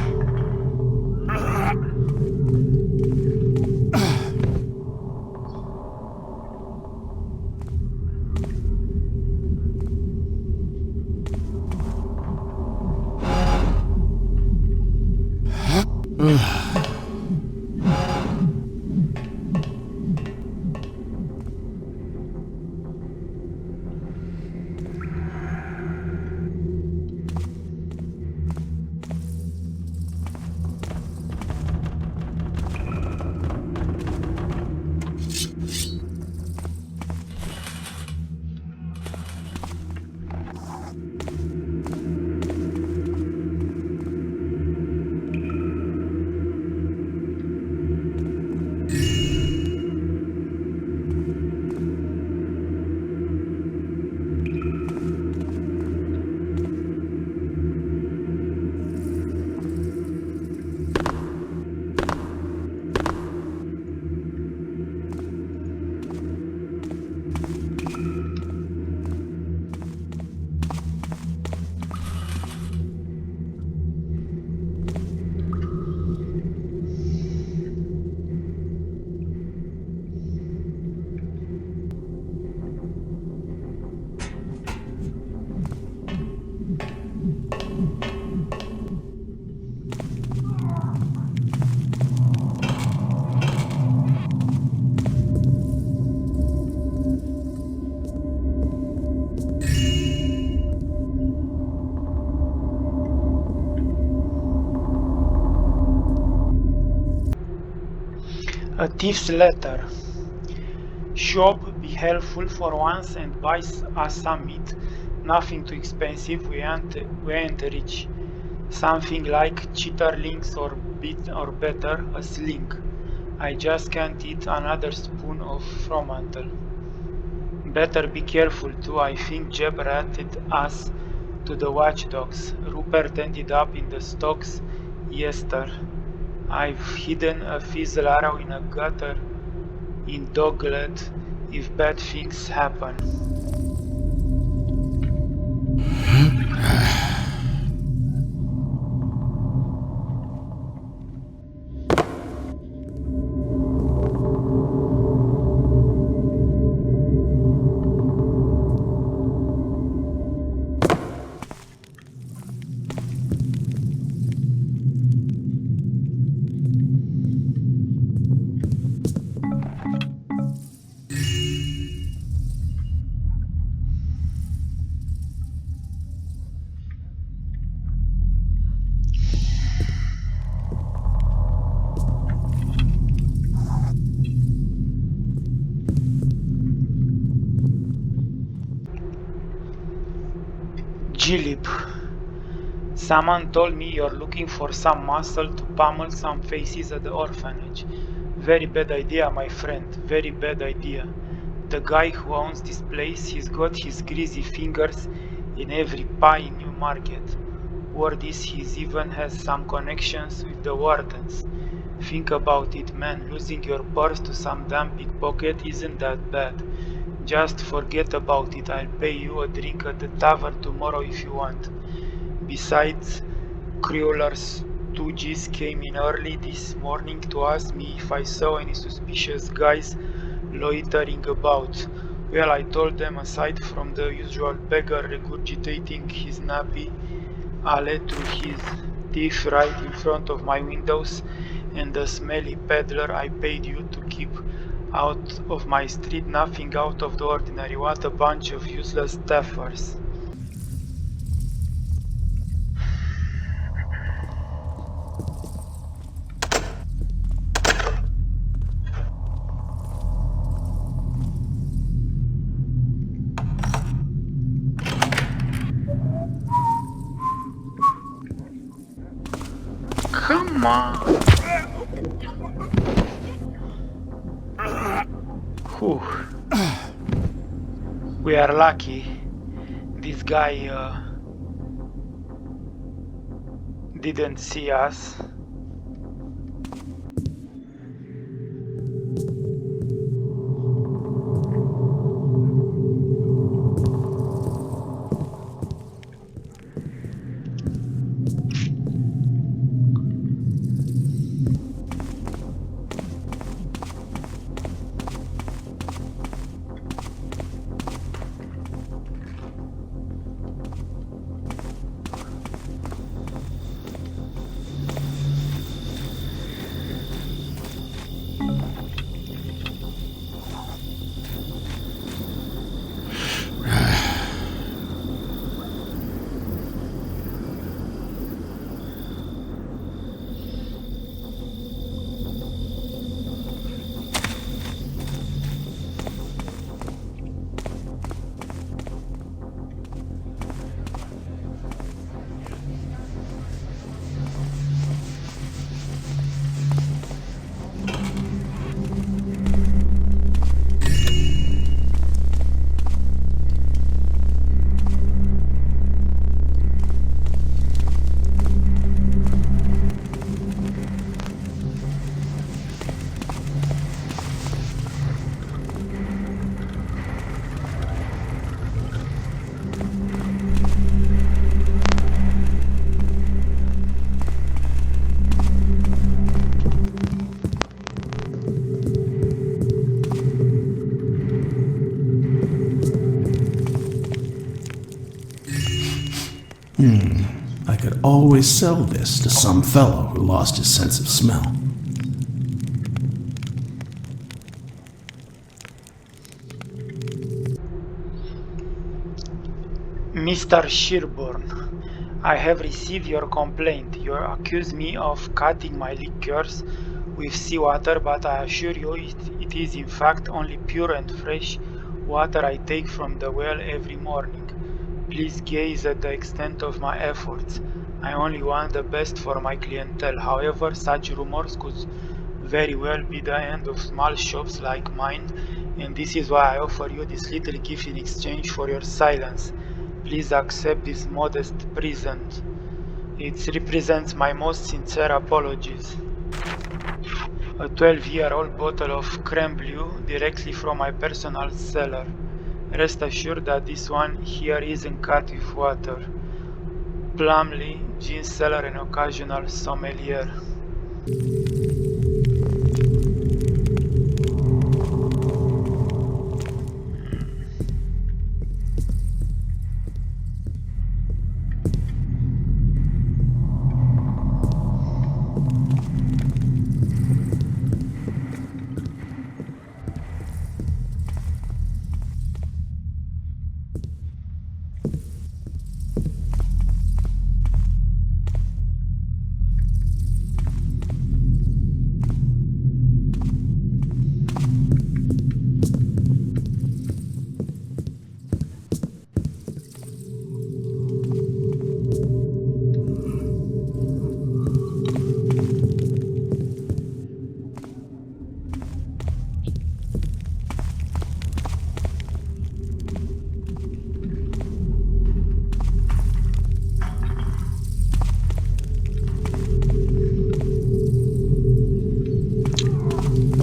A thief's letter. Shob, be helpful for once and buy us some meat. Nothing too expensive, we ain't rich. Something like chitterlings or better, a sling. I just can't eat another spoon of fromantle. Better be careful too, I think Jeb ratted us to the watchdogs. Rupert ended up in the stocks yester. I've hidden a fizzle arrow in a gutter in Doglet if bad things happen. Gilip. Someone told me you're looking for some muscle to pummel some faces at the orphanage. Very bad idea, my friend. Very bad idea. The guy who owns this place, he's got his greasy fingers in every pie in Newmarket. Word is he even has some connections with the wardens. Think about it, man. Losing your purse to some damn pickpocket isn't that bad. Just forget about it. I'll pay you a drink at the tavern tomorrow if you want. Besides, Crueler stooges came in early this morning to ask me if I saw any suspicious guys loitering about. Well, I told them aside from the usual beggar regurgitating his nappy ale through his teeth right in front of my windows and the smelly peddler I paid you to keep out of my street, nothing out of the ordinary. What a bunch of useless staffers. Come on! Whew. We are lucky. This guy didn't see us. I could always sell this to some fellow who lost his sense of smell. Mr. Sherborne, I have received your complaint. You accuse me of cutting my liquors with seawater, but I assure you it is in fact only pure and fresh water I take from the well every morning. Please gaze at the extent of my efforts. I only want the best for my clientele. However, such rumors could very well be the end of small shops like mine, and this is why I offer you this little gift in exchange for your silence. Please accept this modest present. It represents my most sincere apologies. A 12-year-old bottle of creme bleu directly from my personal cellar. Rest assured that this one here isn't cut with water. Plumley, gin seller and occasional sommelier.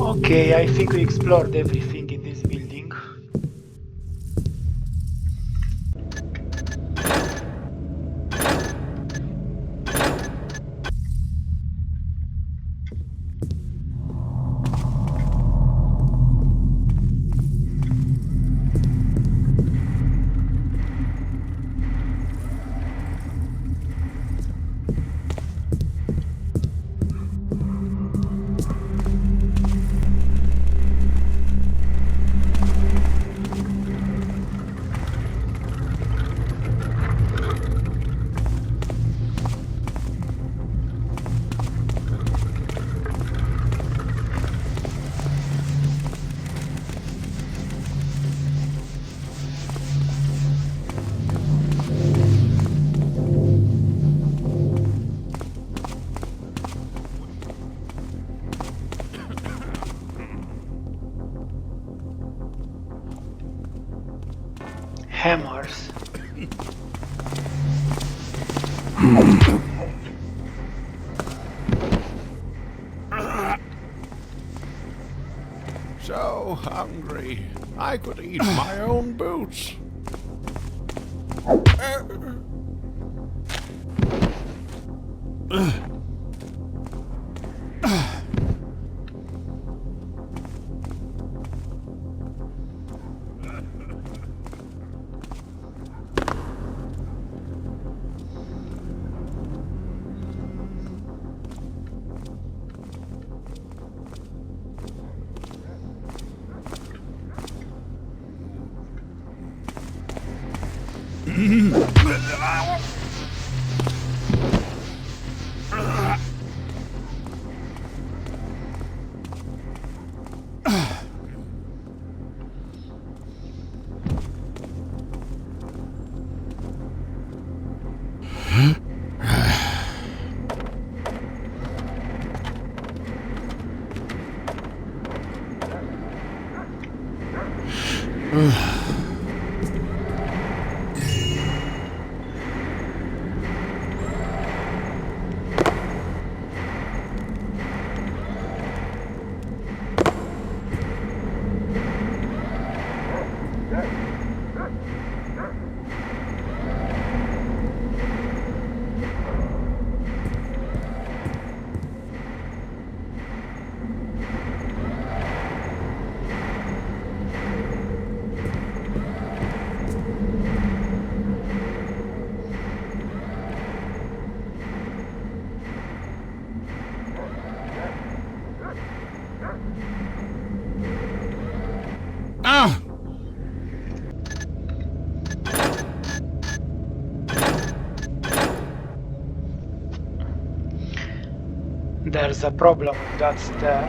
Okay, I think we explored everything in this building. Hammers. So hungry. I could eat my own boots. There's a problem with that stair.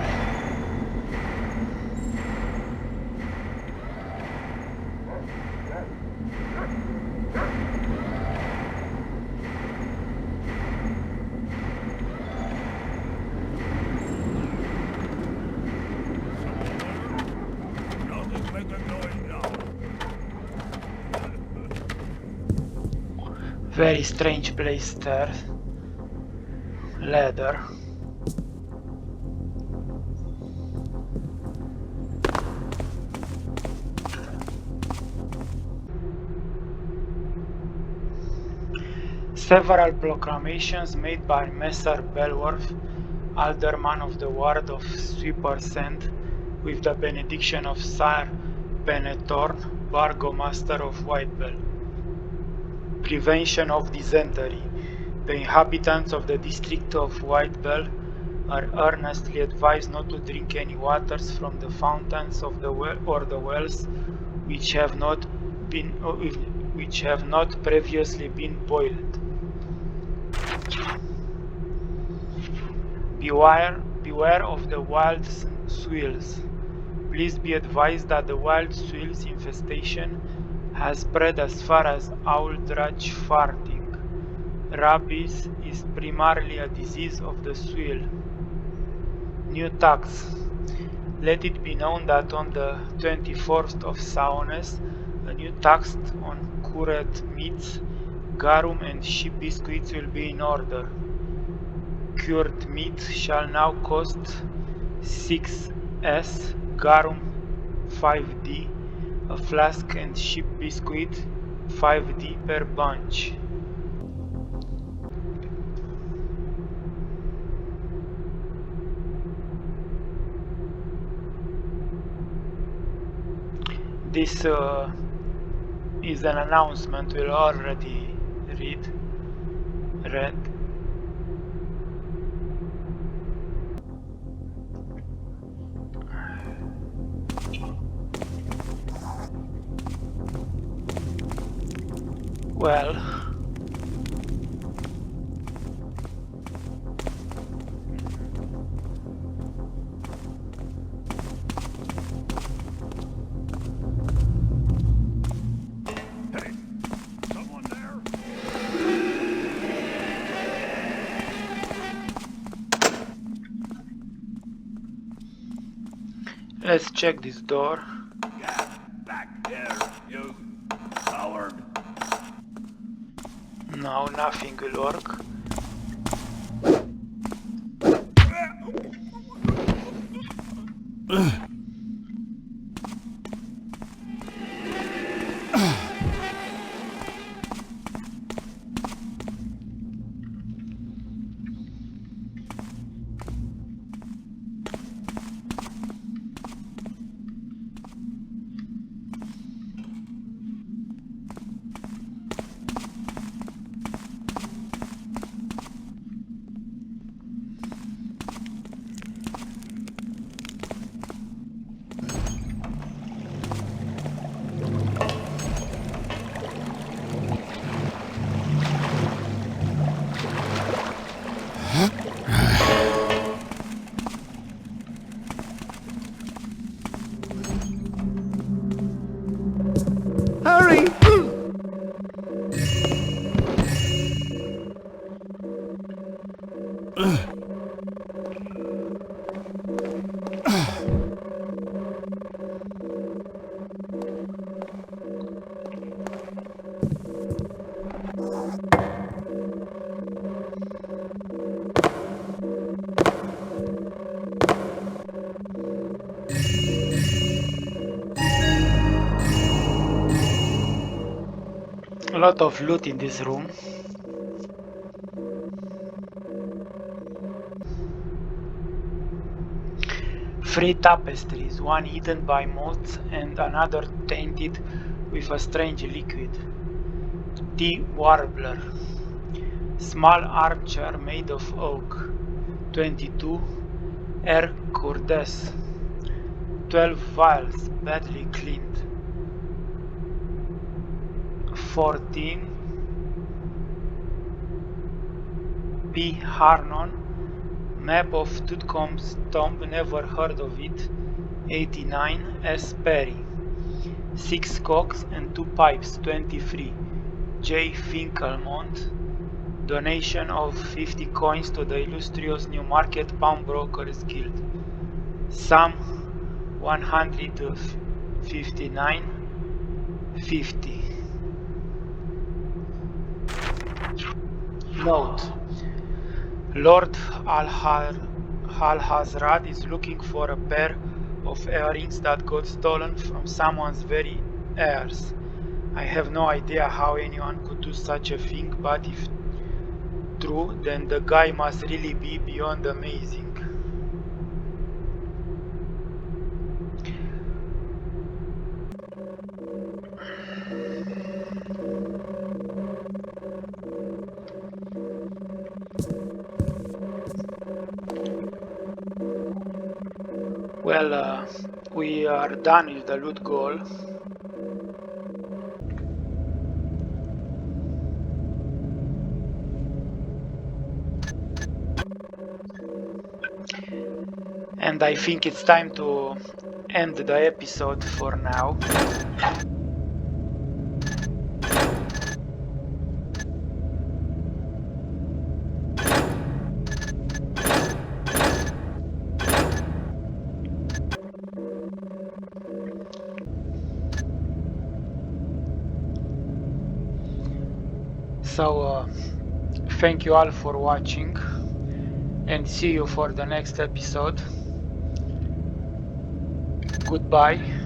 Very strange place there. Leather. Several proclamations made by Messer Belworth, alderman of the ward of Sweepersend, with the benediction of Sire Penetorn, burgomaster of Whitebell. Prevention of dysentery. The inhabitants of the district of Whitebell are earnestly advised not to drink any waters from the fountains of the well or the wells which have not previously been boiled. Beware of the wild swills. Please be advised that the wild swills infestation has spread as far as Aldrich farting. Rabies is primarily a disease of the swill. New tax. Let it be known that on the 24th of Saunes, a new tax on cured meats, garum and sheep biscuits will be in order. Cured meat shall now cost 6s, garum 5d, a flask and sheep biscuit 5d per bunch. This is an announcement we'll already read. Well, Hey, someone there? let's check this door. Get back here, you coward! No, nothing will work. Hurry! A lot of loot in this room. Three tapestries, one eaten by moths and another tainted with a strange liquid. Tea warbler. Small armchair made of oak. 22 air curdes. 12 vials badly cleaned. 14 P. Harnon. Map of Tutcom's tomb, never heard of it. 89 S. Perry. 6 cocks and 2 pipes, 23 J. Finkelmont. Donation of 50 coins to the illustrious Newmarket Pawnbrokers Guild. Sum 159.50. Note: Lord Al-Hazrat is looking for a pair of earrings that got stolen from someone's very heirs. I have no idea how anyone could do such a thing, but if true, then the guy must really be beyond amazing. Well, we are done with the loot goal. And I think it's time to end the episode for now. So, thank you all for watching, and see you for the next episode. Goodbye.